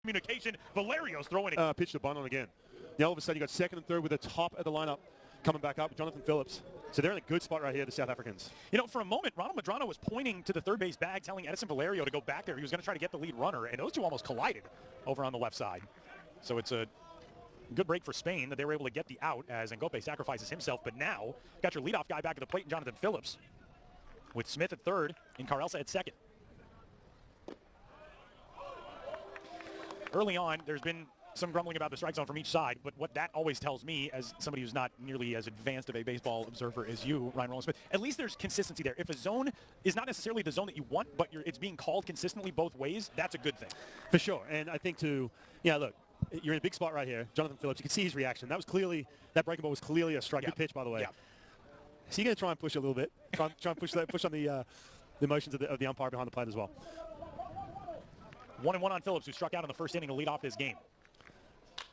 communication. Valerio's throwing it. Pitch to bunt on again. Now all of a sudden you got second and third with the top of the lineup coming back up, Jonathan Phillips. So they're in a good spot right here, the South Africans. You know, for a moment, Ronald Madrano was pointing to the third base bag, telling Edison Valerio to go back there. He was going to try to get the lead runner, and those two almost collided over on the left side. So it's a good break for Spain that they were able to get the out as Ngope sacrifices himself. But now, got your leadoff guy back at the plate, Jonathan Phillips, with Smith at third and Carlsa at second. Early on, there's been some grumbling about the strike zone from each side, but what that always tells me, as somebody who's not nearly as advanced of a baseball observer as you, Ryan Roland-Smith, at least there's consistency there. If a zone is not necessarily the zone that you want, but it's being called consistently both ways, that's a good thing. For sure, and I think look, you're in a big spot right here. Jonathan Phillips, you can see his reaction. That breaking ball was clearly a strike. Yeah. Good pitch, by the way. Yeah. So you're going to try and push a little bit, try and push on the motions of the umpire behind the plate as well. 1-1 on Phillips, who struck out in the first inning to lead off this game.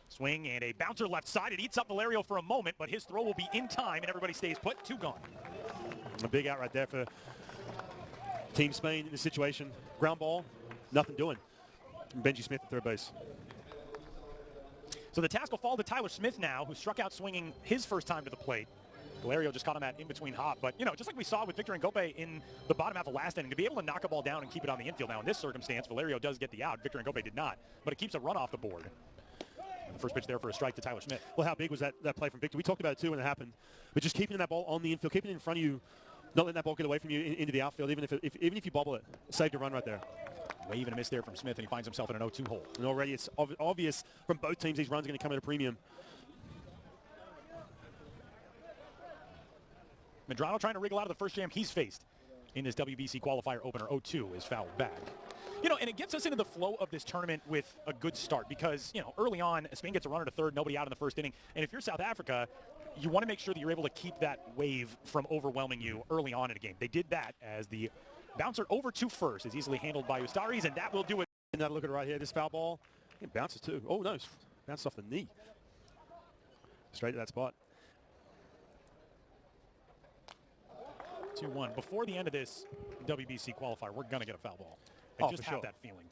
Swing and a bouncer left side. It eats up Valerio for a moment, but his throw will be in time, and everybody stays put. 2 gone. A big out right there for Team Spain in this situation. Ground ball, nothing doing. Benji Smith at third base. So the task will fall to Tyler Smith now, who struck out swinging his first time to the plate. Valerio just caught him at in-between hop. But, you know, just like we saw with Victor Ngope in the bottom half of last inning, to be able to knock a ball down and keep it on the infield. Now, in this circumstance, Valerio does get the out. Victor Ngope did not. But it keeps a run off the board. And the first pitch there for a strike to Tyler Smith. Well, how big was that play from Victor? We talked about it, too, when it happened. But just keeping that ball on the infield, keeping it in front of you, not letting that ball get away from you into the outfield, even if you bobble it. Saved a run right there. Wave and a miss there from Smith, and he finds himself in an 0-2 hole. And already it's obvious from both teams these runs are going to come at a premium. Madrano trying to wriggle out of the first jam he's faced in this WBC qualifier opener. 0-2 is fouled back. You know, and it gets us into the flow of this tournament with a good start because, you know, early on, Spain gets a runner to third, nobody out in the first inning. And if you're South Africa, you want to make sure that you're able to keep that wave from overwhelming you early on in a game. They did that as the bouncer over to first is easily handled by Ustaris, and that will do it. And that look at it right here, this foul ball. It bounces too. Oh, no, bounced off the knee. Straight to that spot. 2-1. Before the end of this WBC qualifier, we're going to get a foul ball. I just have that feeling.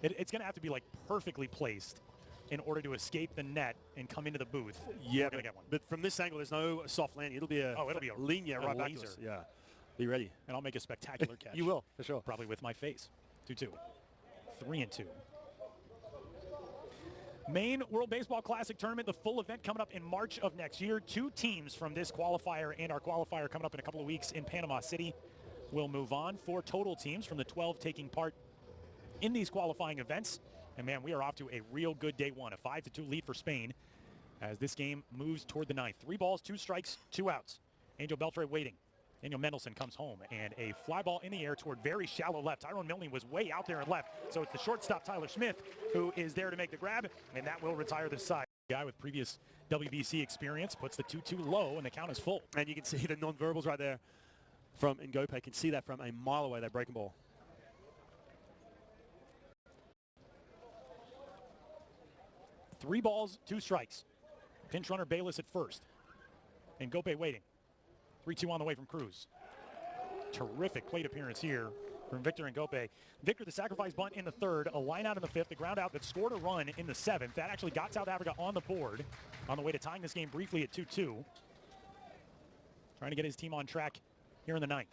It's going to have to be like perfectly placed in order to escape the net and come into the booth. Yeah, we're going to get one. But from this angle, there's no soft landing. It'll be a linear right back to us. Yeah. Be ready. And I'll make a spectacular catch. You will, for sure. Probably with my face. 2-2. 3-2. Main World Baseball Classic Tournament, the full event coming up in March of next year. 2 teams from this qualifier and our qualifier coming up in a couple of weeks in Panama City will move on. 4 total teams from the 12 taking part in these qualifying events. And, man, we are off to a real good day one. A 5-2 lead for Spain as this game moves toward the 9th. 3 balls, 2 strikes, 2 outs. Angel Beltre waiting. Daniel Mendelsohn comes home, and a fly ball in the air toward very shallow left. Tyrone Milne was way out there and left, so it's the shortstop Tyler Smith who is there to make the grab, and that will retire the side. The guy with previous WBC experience puts the 2-2 low, and the count is full. And you can see the non-verbals right there from Ngope. Can see that from a mile away, that breaking ball. Three balls, 2 strikes. Pinch runner Bayless at first. And Ngope waiting. 3-2 on the way from Cruz. Terrific plate appearance here from Victor Ngope. Victor, the sacrifice bunt in the 3rd, a line out in the 5th, the ground out that scored a run in the 7th. That actually got South Africa on the board on the way to tying this game briefly at 2-2. Trying to get his team on track here in the 9th.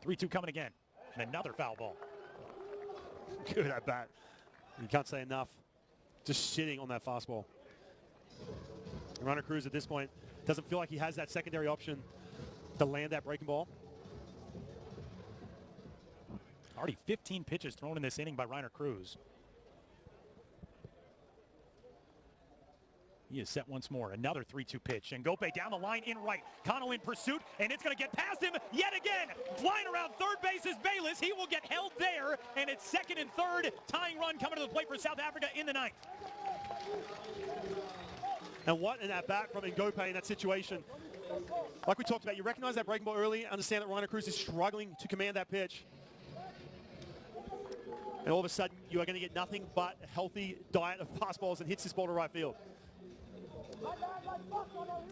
Three-two coming again. And another foul ball. Good at bat. You can't say enough. Just sitting on that fastball. Runner Cruz at this point doesn't feel like he has that secondary option to land that breaking ball. Already 15 pitches thrown in this inning by Reiner Cruz. He is set once more. Another 3-2 pitch. And Ngope down the line in right. Connell in pursuit, and it's going to get past him yet again. Flying around third base is Bayless. He will get held there, and it's 2nd and 3rd. Tying run coming to the plate for South Africa in the 9th. And what an at-bat from Ngope in that situation. Like we talked about, you recognize that breaking ball early, understand that Reiner Cruz is struggling to command that pitch. And all of a sudden, you are going to get nothing but a healthy diet of fastballs and hits this ball to right field.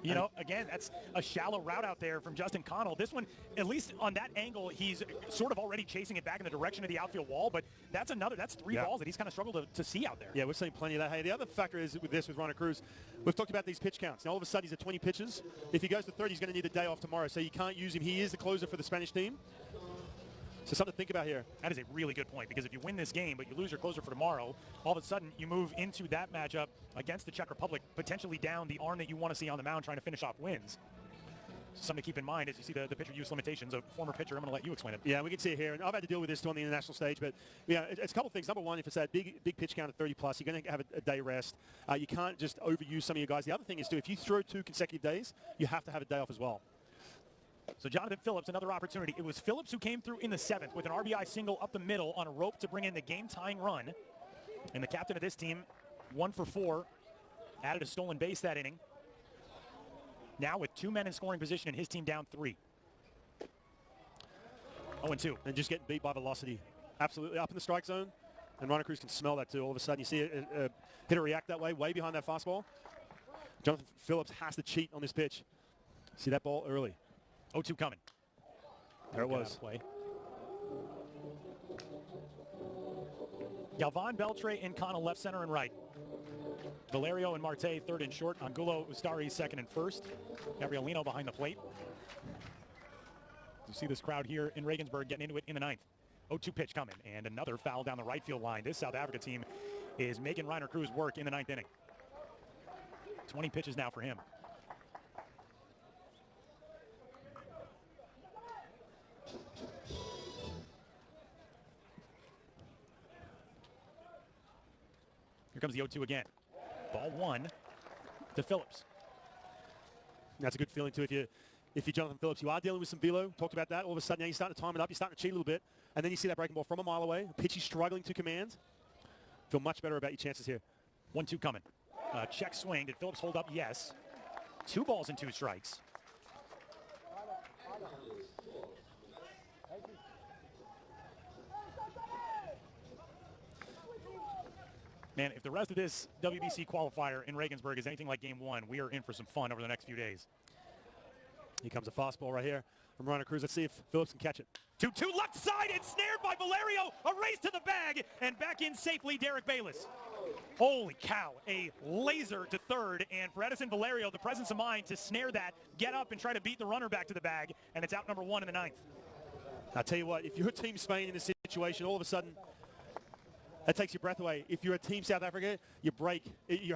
You know, again, that's a shallow route out there from Justin Connell. This one, at least on that angle, he's sort of already chasing it back in the direction of the outfield wall, but that's three balls that he's kind of struggled to see out there. Yeah, we're seeing plenty of that. Hey, the other factor is with Ronald Cruz, we've talked about these pitch counts. Now, all of a sudden, he's at 20 pitches. If he goes to 30, he's going to need a day off tomorrow, so you can't use him. He is the closer for the Spanish team. So something to think about here. That is a really good point, because if you win this game but you lose your closer for tomorrow, all of a sudden you move into that matchup against the Czech Republic, potentially down the arm that you want to see on the mound trying to finish off wins. So something to keep in mind as you see the pitcher use limitations. A former pitcher, I'm going to let you explain it. Yeah, we can see it here. And I've had to deal with this too on the international stage, but yeah, it's a couple of things. Number one, if it's that big pitch count at 30 plus, you're going to have a day rest. You can't just overuse some of your guys. The other thing is too, if you throw 2 consecutive days, you have to have a day off as well. So Jonathan Phillips, another opportunity. It was Phillips who came through in the 7th with an RBI single up the middle on a rope to bring in the game-tying run. And the captain of this team, 1 for 4, added a stolen base that inning. Now with 2 men in scoring position and his team down 3. 0-2. And just getting beat by velocity. Absolutely up in the strike zone. And Ronald Cruz can smell that too. All of a sudden you see a hitter react that way behind that fastball. Jonathan Phillips has to cheat on this pitch. See that ball early. 0-2 coming. There it was. Play. Galvan, Beltre, and Connell left, center, and right. Valerio and Marte third and short. Angulo, Ustari second and first. Gabrielino behind the plate. You see this crowd here in Regensburg getting into it in the 9th. 0-2 pitch coming, and another foul down the right field line. This South Africa team is making Reiner Cruz work in the 9th inning. 20 pitches now for him. Here comes the 0-2 again. Ball 1 to Phillips. That's a good feeling too. If you're Jonathan Phillips, you are dealing with some velo. Talked about that. All of a sudden now you're starting to time it up. You're starting to cheat a little bit. And then you see that breaking ball from a mile away. A pitch he's struggling to command. Feel much better about your chances here. 1-2 coming. Check swing. Did Phillips hold up? Yes. 2 balls and 2 strikes. Man, if the rest of this WBC qualifier in Regensburg is anything like Game 1, we are in for some fun over the next few days. Here comes a fastball right here from Reiner Cruz. Let's see if Phillips can catch it. 2-2 left side, and snared by Valerio. A race to the bag, and back in safely, Derek Bayless. Holy cow, a laser to third, and for Edison Valerio, the presence of mind to snare that, get up and try to beat the runner back to the bag, and it's out number 1 in the 9th. I'll tell you what, if you're Team Spain in this situation, all of a sudden, that takes your breath away. If you're a Team South Africa, your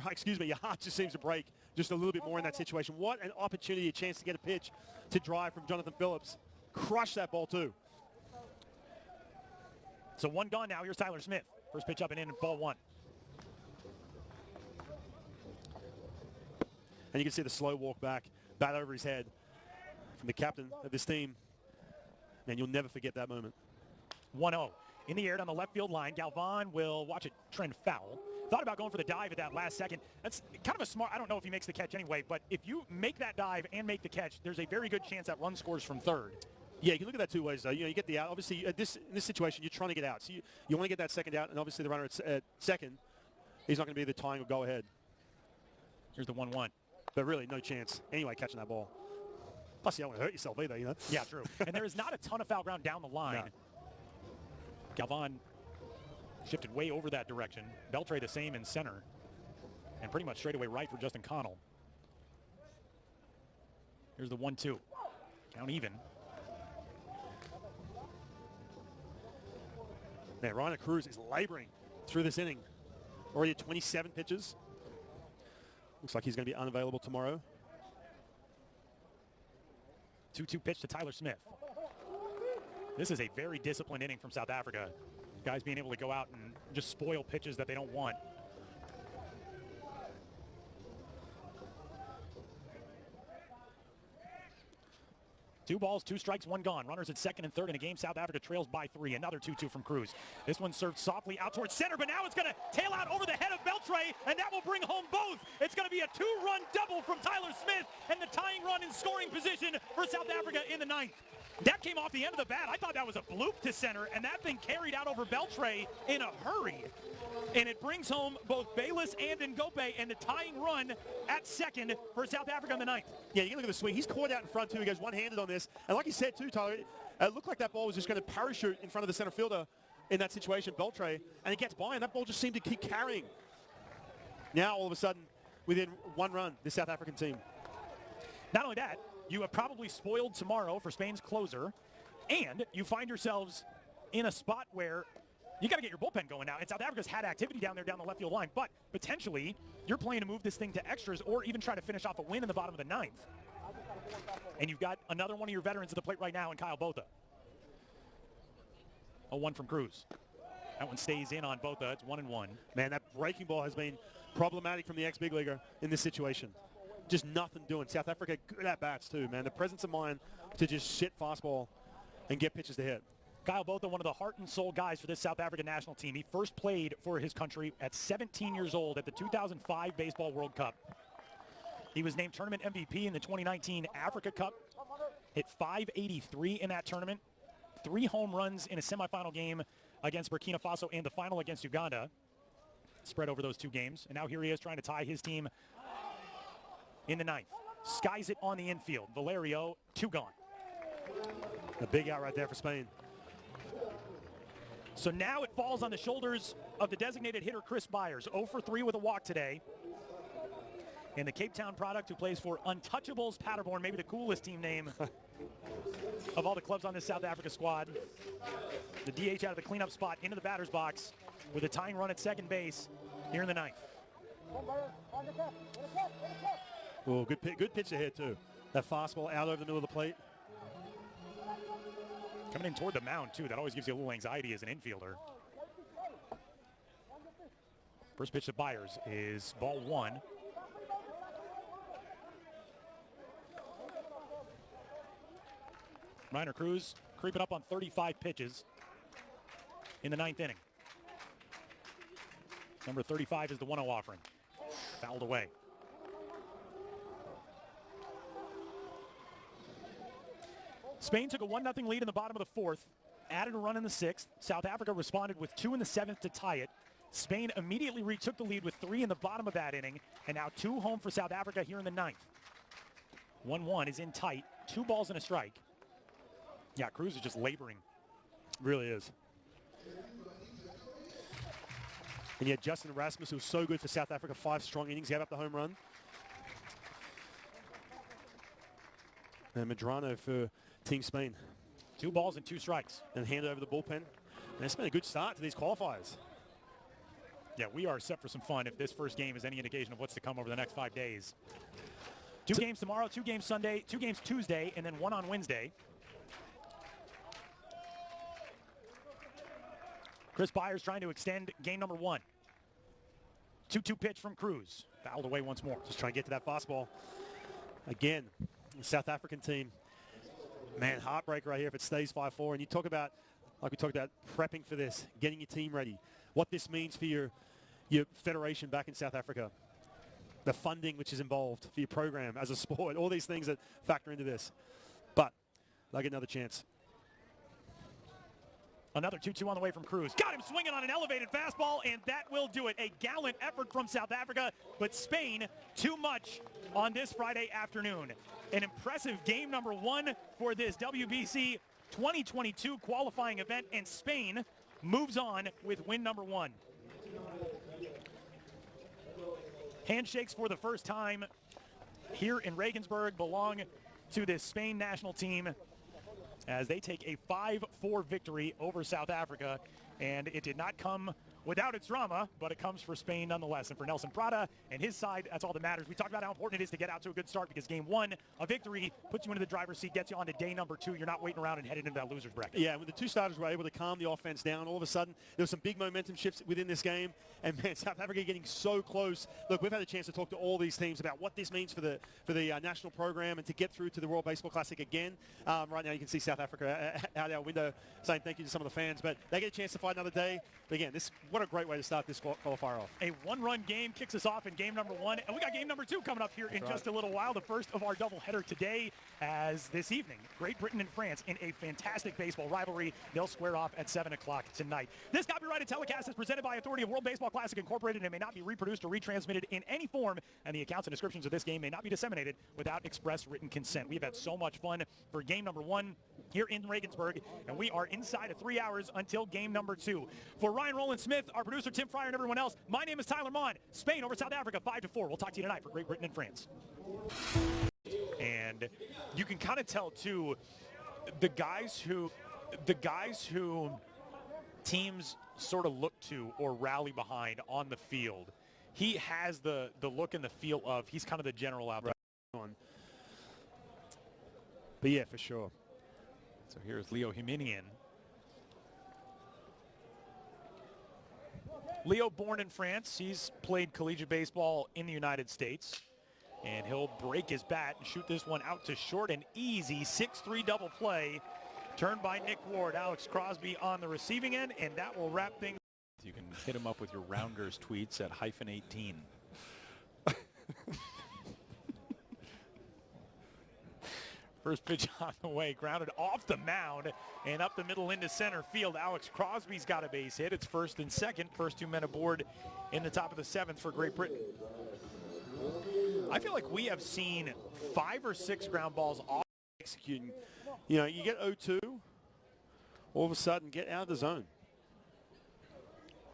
heart just seems to break just a little bit more in that situation. What an opportunity, a chance to get a pitch to drive from Jonathan Phillips. Crush that ball too. So 1 gone now. Here's Tyler Smith. First pitch up and in, ball 1. And you can see the slow walk back, bat over his head from the captain of this team. Man, you'll never forget that moment. 1-0. In the air down the left field line. Galvan will watch it trend foul. Thought about going for the dive at that last second. That's kind of a smart, I don't know if he makes the catch anyway, but if you make that dive and make the catch, there's a very good chance that run scores from third. Yeah, you can look at that 2 ways though. You get the out. Obviously, in this situation, you're trying to get out. So you want to get that second out, and obviously the runner at second, he's not going to be the tying or go ahead. Here's the 1-1. But really, no chance anyway catching that ball. Plus, you don't want to hurt yourself either, you know? Yeah, true. And there is not a ton of foul ground down the line. No. Galvan shifted way over that direction. Beltre the same in center. And pretty much straightaway right for Justin Connell. Here's the 1-2. Count even. Man, Reiner Cruz is laboring through this inning. Already at 27 pitches. Looks like he's going to be unavailable tomorrow. 2-2 pitch to Tyler Smith. This is a very disciplined inning from South Africa. Guys being able to go out and just spoil pitches that they don't want. Two balls, 2 strikes, 1 gone. Runners at second and third in a game. South Africa trails by 3. Another 2-2 from Cruz. This one served softly out towards center, but now it's going to tail out over the head of Beltre, and that will bring home both. It's going to be a 2-run double from Tyler Smith, and the tying run in scoring position for South Africa in the 9th. That came off the end of the bat. I thought that was a bloop to center, and that thing carried out over Beltray in a hurry. And it brings home both Bayless and Ngope, and the tying run at second for South Africa in the ninth. Yeah, you can look at the swing. He's caught out in front, too. He goes one-handed on this. And like you said, too, Tyler, it looked like that ball was just going to parachute in front of the center fielder in that situation, Beltray, and it gets by, and that ball just seemed to keep carrying. Now, all of a sudden, within one run, the South African team. Not only that, you have probably spoiled tomorrow for Spain's closer, and you find yourselves in a spot where you got to get your bullpen going now. And South Africa's had activity down there down the left field line, but potentially you're playing to move this thing to extras or even try to finish off a win in the bottom of the ninth. And you've got another one of your veterans at the plate right now in Kyle Botha. A one from Cruz. That one stays in on Botha. It's 1-1. Man, that breaking ball has been problematic from the ex-big leaguer in this situation. Just nothing doing. South Africa good at bats too, man. The presence of mind to just shit fastball and get pitches to hit. Kyle Botha, one of the heart and soul guys for this South African national team. He first played for his country at 17 years old at the 2005 Baseball World Cup. He was named tournament MVP in the 2019 Africa Cup. Hit .583 in that tournament. 3 home runs in a semifinal game against Burkina Faso and the final against Uganda. Spread over those 2 games. And now here he is trying to tie his team in the ninth. Skies it on the infield. Valerio, 2 gone. A big out right there for Spain. So now it falls on the shoulders of the designated hitter Chris Byers. 0 for 3 with a walk today. And the Cape Town product who plays for Untouchables Paderborn, maybe the coolest team name of all the clubs on this South Africa squad. The DH out of the cleanup spot into the batter's box with a tying run at second base here in the ninth. Oh, good pitch ahead too. That fastball out over the middle of the plate. Coming in toward the mound too. That always gives you a little anxiety as an infielder. First pitch to Byers is ball 1. Reiner Cruz creeping up on 35 pitches in the ninth inning. Number 35 is the 1-0 offering. Fouled away. Spain took a 1-0 lead in the bottom of the 4th, added a run in the 6th. South Africa responded with 2 in the 7th to tie it. Spain immediately retook the lead with 3 in the bottom of that inning, and now 2 home for South Africa here in the 9th. 1-1 is in tight, 2 balls and a strike. Yeah, Cruz is just laboring. Really is. And yet Justin Erasmus, who was so good for South Africa, 5 strong innings, gave up the home run. And Medrano for Team Spain. 2 balls and 2 strikes. And hand over the bullpen. And it's been a good start to these qualifiers. Yeah, we are set for some fun if this first game is any indication of what's to come over the next 5 days. 2 games tomorrow, 2 games Sunday, 2 games Tuesday, and then 1 on Wednesday. Chris Byers trying to extend game number 1. 2-2 pitch from Cruz. Fouled away once more. Just trying to get to that fastball. Again, the South African team. Man, heartbreak right here if it stays 5-4. And you talk about, like we talked about, prepping for this, getting your team ready. What this means for your federation back in South Africa. The funding which is involved for your program as a sport. All these things that factor into this. But they'll get another chance. Another 2-2 on the way from Cruz. Got him swinging on an elevated fastball, and that will do it. A gallant effort from South Africa, but Spain too much on this Friday afternoon. An impressive game number 1 for this WBC 2022 qualifying event, and Spain moves on with win number 1. Handshakes for the first time here in Regensburg belong to this Spain national team as they take a 5-4 victory over South Africa. And it did not come without its drama, but it comes for Spain nonetheless. And for Nelson Prada and his side, that's all that matters. We talked about how important it is to get out to a good start because game 1, a victory, puts you into the driver's seat, gets you on to day number 2. You're not waiting around and headed into that loser's bracket. Yeah, when the 2 starters were able to calm the offense down, all of a sudden there was some big momentum shifts within this game. And man, South Africa getting so close. Look, we've had a chance to talk to all these teams about what this means for the national program and to get through to the World Baseball Classic again. Right now you can see South Africa out our window saying thank you to some of the fans, but they get a chance to fight another day. But again, this what a great way to start this qualifier off. A one-run game kicks us off in game number 1, and we got game number 2 coming up here in just a little while. The first of our doubleheader today, as this evening, Great Britain and France in a fantastic baseball rivalry. They'll square off at 7 o'clock tonight. This copyrighted telecast is presented by authority of World Baseball Classic Incorporated and may not be reproduced or retransmitted in any form, and the accounts and descriptions of this game may not be disseminated without express written consent. We've had so much fun for game number 1 here in Regensburg, and we are inside of 3 hours until game number 2. For Ryan Rowland-Smith, our producer Tim Fryer, and everyone else, my name is Tyler Mon. Spain over South Africa 5-4. We'll talk to you tonight for Great Britain and France. And you can kind of tell too, the guys who teams sort of look to or rally behind on the field. He has the look and the feel of he's kind of the general out there. But yeah, for sure. So here's Leo Himinian. Leo, born in France, he's played collegiate baseball in the United States, and he'll break his bat and shoot this one out to short. An easy 6-3 double play turned by Nick Ward. Alex Crosby on the receiving end, and that will wrap things. You can hit him up with your Rounders tweets at -18. First pitch on the way, grounded off the mound and up the middle into center field. Alex Crosby's got a base hit. It's first and second. First 2 men aboard in the top of the 7th for Great Britain. I feel like we have seen 5 or 6 ground balls off. Executing. You know, you get 0-2, all of a sudden get out of the zone.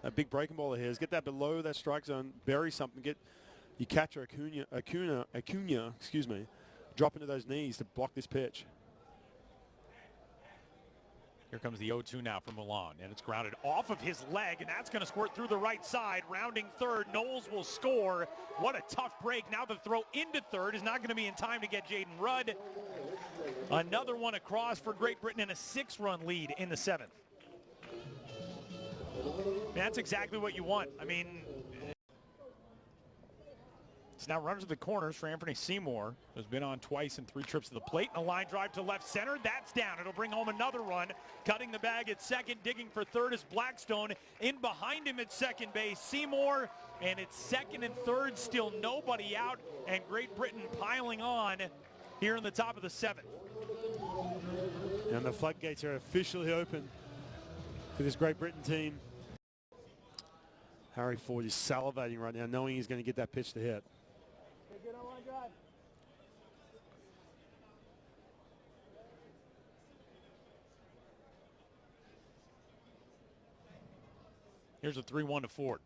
That big breaking ball of his, get that below that strike zone, bury something, get your catcher Acuna, excuse me, drop into those knees to block this pitch. Here comes the 0-2 now from Milan, and it's grounded off of his leg, and that's going to squirt through the right side. Rounding third, Knowles will score. What a tough break. Now the throw into third is not going to be in time to get Jaden Rudd. Another one across for Great Britain and a 6-run lead in the 7th. That's exactly what you want. I mean, it's now runners to the corners for Anthony Seymour, who's been on twice in 3 trips to the plate. A line drive to left center. That's down. It'll bring home another run. Cutting the bag at second, digging for third is Blackstone. In behind him at second base, Seymour. And it's second and third, still nobody out. And Great Britain piling on here in the top of the 7th. And the floodgates are officially open for this Great Britain team. Harry Ford is salivating right now, knowing he's going to get that pitch to hit. Here's a 3-1 to Ford,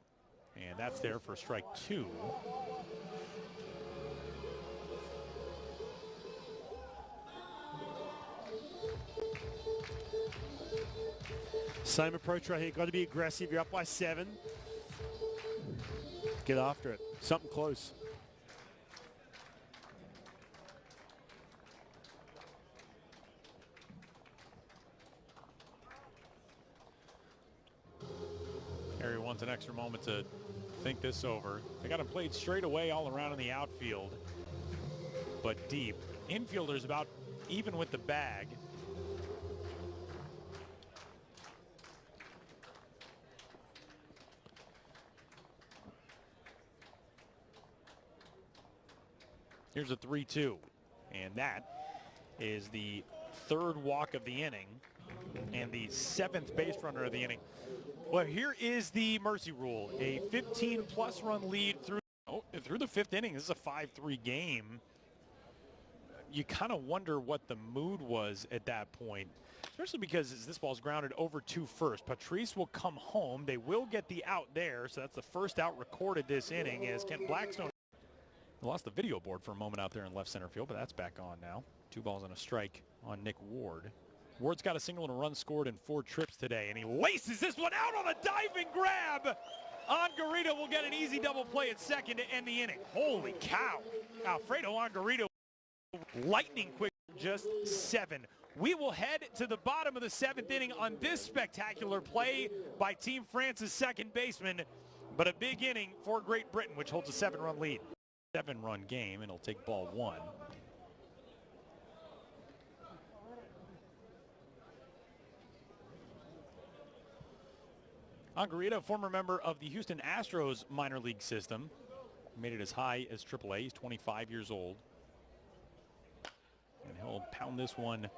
and that's there for strike 2. Same approach right here. Got to be aggressive. You're up by 7. Get after it. Something close. Harry wants an extra moment to think this over. They got him played straight away all around in the outfield, but deep. Infielders about even with the bag. Here's a 3-2, and that is the 3rd walk of the inning and the 7th base runner of the inning. Well, here is the mercy rule. A 15-plus run lead through the 5th inning. This is a 5-3 game. You kind of wonder what the mood was at that point, especially because as this ball's grounded over to first. Patrice will come home. They will get the out there, so that's the first out recorded this inning as Kent Blackstone. Lost the video board for a moment out there in left center field, but that's back on now. 2 balls and a strike on Nick Ward. Ward's got a single and a run scored in 4 trips today, and he laces this one out on a diving grab. Angarita will get an easy double play at second to end the inning. Holy cow. Alfredo Angarita, lightning quick, just 7. We will head to the bottom of the 7th inning on this spectacular play by Team France's second baseman, but a big inning for Great Britain, which holds a 7-run lead. 7-run game, and it'll take ball 1. Angarita, former member of the Houston Astros minor league system, made it as high as AAA. He's 25 years old. And he'll pound this one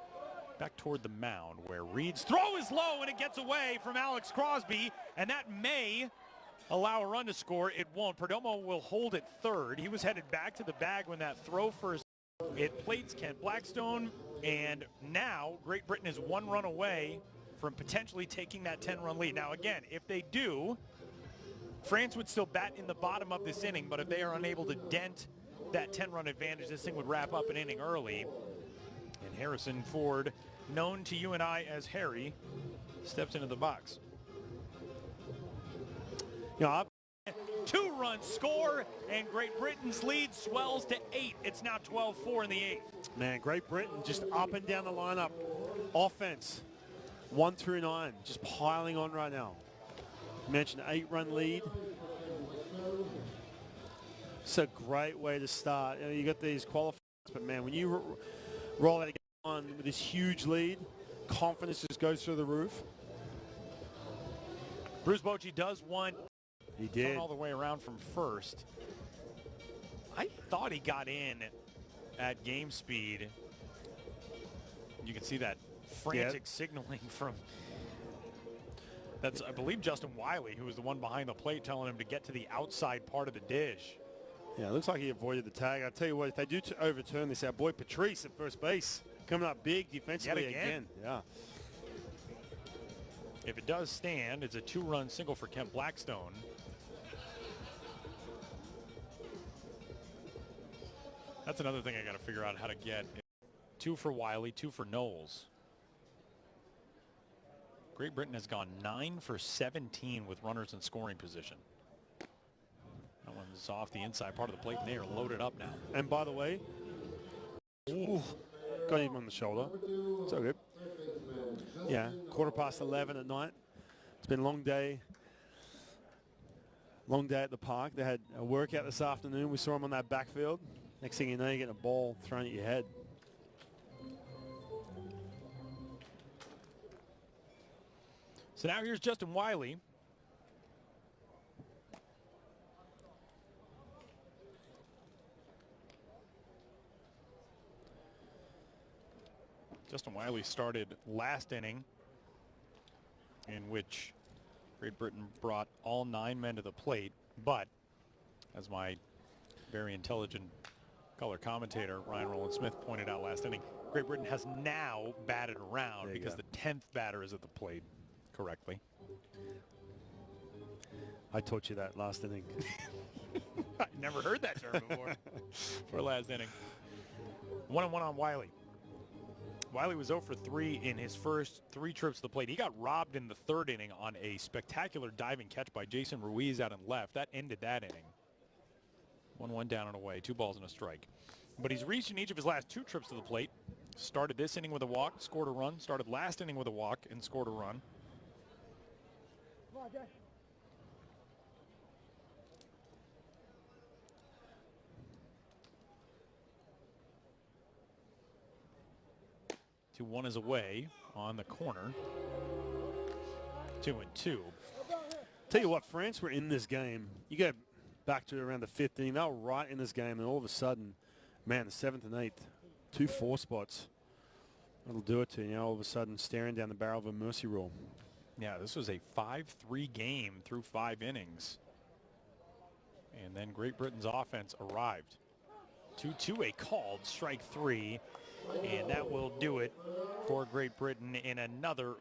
back toward the mound, where Reed's throw is low and it gets away from Alex Crosby, and that may allow a run to score. It won't. Perdomo will hold at third. He was headed back to the bag when that throw first. It plates Kent Blackstone, and now Great Britain is one run away from potentially taking that 10-run lead. Now again, if they do, France would still bat in the bottom of this inning, but if they are unable to dent that 10-run advantage, this thing would wrap up an inning early. And Harrison Ford, known to you and I as Harry, steps into the box. Two-run score, and Great Britain's lead swells to 8. It's now 12-4 in the 8th. Man, Great Britain just up and down the lineup. Offense, 1 through 9, just piling on right now. You mentioned 8-run lead. It's a great way to start. You got these qualifiers, but man, when you roll out on with this huge lead, confidence just goes through the roof. Bruce Bochy does want. He did. All the way around from first. I thought he got in at game speed. You can see that frantic signaling from, that's, I believe, Justin Wiley, who was the one behind the plate telling him to get to the outside part of the dish. Yeah, it looks like he avoided the tag. I'll tell you what, if they do overturn this, our boy Patrice at first base coming up big defensively again. Yeah. If it does stand, it's a 2-run single for Kent Blackstone. That's another thing I got to figure out how to get. 2 for Wiley, 2 for Knowles. Great Britain has gone 9 for 17 with runners in scoring position. That one's off the inside part of the plate, and they are loaded up now. And by the way, got him on the shoulder. So good. Yeah, 11:15 at night. It's been a long day. Long day at the park. They had a workout this afternoon. We saw him on that backfield. Next thing you know, you're getting a ball thrown at your head. So now here's Justin Wiley. Justin Wiley started last inning, in which Great Britain brought all 9 men to the plate, but as my very intelligent color commentator Ryan Roland Smith pointed out last inning, Great Britain has now batted around because the 10th batter is at the plate correctly. I taught you that last inning. I never heard that term before for last inning. 1-1 on Wiley. Wiley was 0 for 3 in his first 3 trips to the plate. He got robbed in the 3rd inning on a spectacular diving catch by Jason Ruiz out in left. That ended that inning. 1-1 down and away, 2 balls and a strike. But he's reached in each of his last 2 trips to the plate. Started this inning with a walk, scored a run. Started last inning with a walk and scored a run. Come on, Jay. 2-1 is away on the corner. 2-2. Tell you what, France were in this game. You go back to around the 5th inning, they were right in this game, and all of a sudden, man, the 7th and 8th, 2 4 spots. That'll do it to you. All of a sudden, staring down the barrel of a mercy rule. Yeah, this was a 5-3 game through 5 innings. And then Great Britain's offense arrived. 2-2, a called strike 3. And that will do it for Great Britain in another